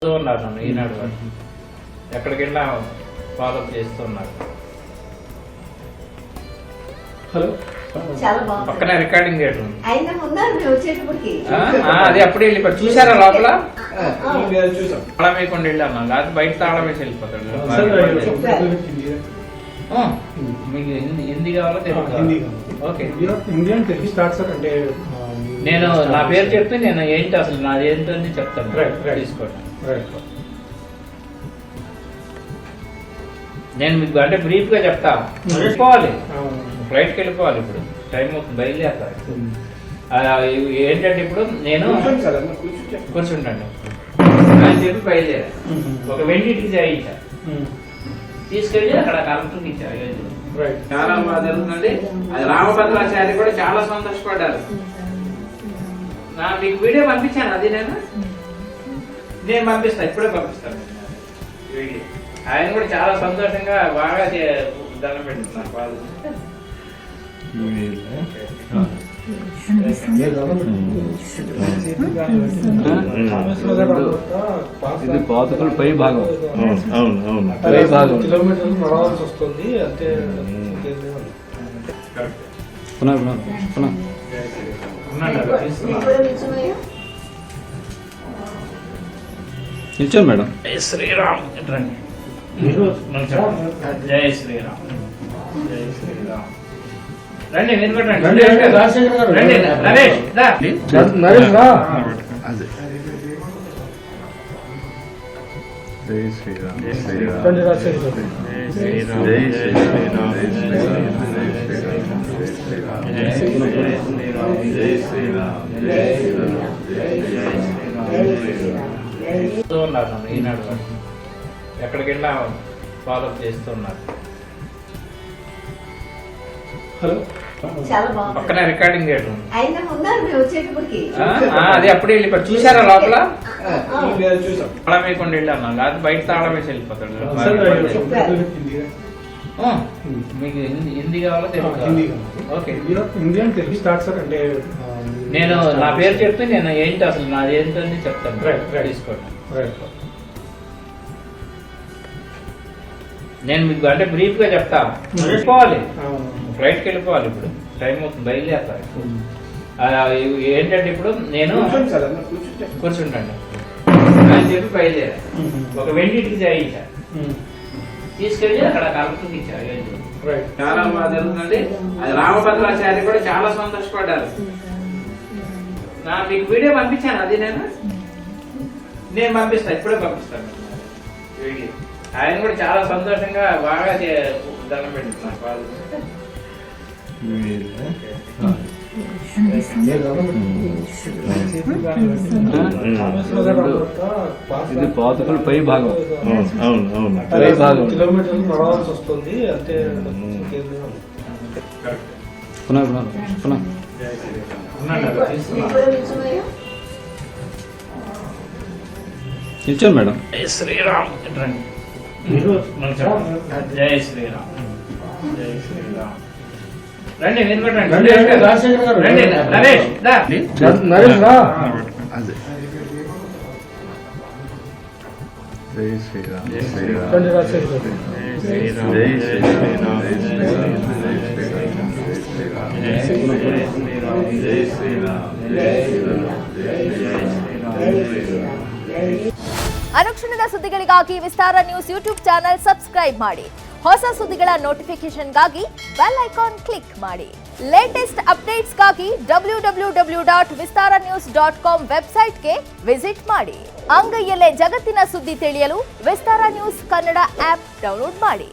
ఉన్నారు నన్ను ఈనాడు వాళ్ళు ఎక్కడికి వెళ్ళా ఫాలోఅప్ చేస్తున్నారు. హలో పక్కన రికార్డింగ్ చేయడం అది అప్పుడే వెళ్ళిపోయి చూసారా లోపల చూసాం. తాళం వేయకుండా వెళ్ళాను, లేకపోతే బయట తాళం వేసి వెళ్ళిపోతాడు. మీకు హిందీ కావాలో Telugu? Okay, Indian Telugu start sir. అంటే నేను నా పేరు చెప్తే నేను ఏంటి అసలు నాది ఏంటని చెప్తాను. తీసుకోండి. నేను మీకు అంటే బ్రీఫ్ గా చెప్తా. వెళ్ళిపోవాలి, ఫ్లైట్కి వెళ్ళిపోవాలి. ఇప్పుడు టైం అవుతుంది, బయలుదేరుతారు. ఏంటంటే ఇప్పుడు నేను కూర్చుంటాను అని చెప్పి బయలుదేరా. ఒక వెండిటికి చేయించా, తీసుకెళ్ళి అక్కడ కలెక్టర్కి ఇచ్చారు. చాలా బాగా జరుగుతుంది. అది రామభద్రాచార్య కూడా చాలా సంతోషపడ్డారు. మీకు వీడియో పంపించాను, అది నేను పంపిస్తాను, ఇప్పుడే పంపిస్తాను వీడియో. ఆయన కూడా చాలా సంతోషంగా బాగా దండం పెట్టుకున్నారు వాళ్ళు. ఇది పాతకుల పై భాగం. పై భాగం కిలోమీటర్లు నడవాల్సి వస్తుంది. అంటే నిల్చోండి మేడం. జై శ్రీరామ్. జై శ్రీరామ్. జై శ్రీరామ్. రండి, మీరు కూడా రండి. రండి నరేష్, నరేష్ రా. జై శ్రీరామ్. జై శ్రీరామ్. శ్రీరామ్. జై శ్రీరామ్. జై శ్రీరామ్. జై శ్రీరామ్. ఉన్నారు నన్ను ఈనాడు వాళ్ళు ఎక్కడికి వెళ్ళా ఫాలోఅప్ చేస్తున్నారు. హలో పక్కన రికార్డింగ్ చేయడం అది అప్పుడే వెళ్ళిపోయి చూసారా లోపల చూసాం. తాళం వేయకుండా వెళ్ళాను, లేకపోతే బయట తాళం వేసి వెళ్ళిపోతాడు. మీకు హిందీ కావాలో Telugu? Okay, Indian Telugu start sir. అంటే నేను నా పేరు చెప్తే నేను ఏంటి అసలు నాది ఏంటని చెప్తాను. తీసుకోండి. నేను మీకు అంటే బ్రీఫ్ గా చెప్తా. వెళ్ళిపోవాలి, ఫ్లైట్కి వెళ్ళిపోవాలి. ఇప్పుడు టైం అవుతుంది, బయలుదేరుతారు. ఏంటంటే ఇప్పుడు నేను కూర్చుంటాను అని చెప్పి బయలుదేరా. ఒక వెండిటికి చేయించా, తీసుకెళ్ళి అక్కడ కలెక్టర్కి ఇచ్చారు. చాలా బాగా జరుగుతుంది. అది రామభద్రాచార్య కూడా చాలా సంతోషపడ్డారు. మీకు వీడియో పంపించాను, అది నేను పంపిస్తాను, ఇప్పుడే పంపిస్తాను వీడియో. ఆయన కూడా చాలా సంతోషంగా బాగా దండం పెట్టుకున్నారు వాళ్ళు. ఇది పాతకుల పై భాగం. పై భాగం కిలోమీటర్లు నడవాల్సి వస్తుంది. అంటే నిల్చోండి మేడం. జై శ్రీరామ్. జై శ్రీరామ్. జై శ్రీరామ్. రండి, మీరు కూడా రండి. రండి నరేష్, నరేష్ రా. జై శ్రీరామ్. జై శ్రీరామ్. జై శ్రీరామ్. జై శ్రీరామ్. ಅನುಕ್ಷಣದ ಸುದ್ದಿಗಳಿಗಾಗಿ ವಿಸ್ತಾರ ನ್ಯೂಸ್ ಯೂಟ್ಯೂಬ್ ಚಾನೆಲ್ ಸಬ್ಸ್ಕ್ರೈಬ್ ಮಾಡಿ. ಹೊಸ ಸುದ್ದಿಗಳ ನೋಟಿಫಿಕೇಶನ್ಗಾಗಿ ಬೆಲ್ ಐಕಾನ್ ಕ್ಲಿಕ್ ಮಾಡಿ. ಲೇಟೆಸ್ಟ್ ಅಪ್ಡೇಟ್ಸ್ಗಾಗಿ www.vistaranews.com ವೆಬ್ಸೈಟ್ಗೆ ವಿಸಿಟ್ ಮಾಡಿ. ಅಂಗೈಯಲ್ಲೇ ಜಗತ್ತಿನ ಸುದ್ದಿ ತಿಳಿಯಲು ವಿಸ್ತಾರ ನ್ಯೂಸ್ ಕನ್ನಡ ಆಪ್ ಡೌನ್ಲೋಡ್ ಮಾಡಿ.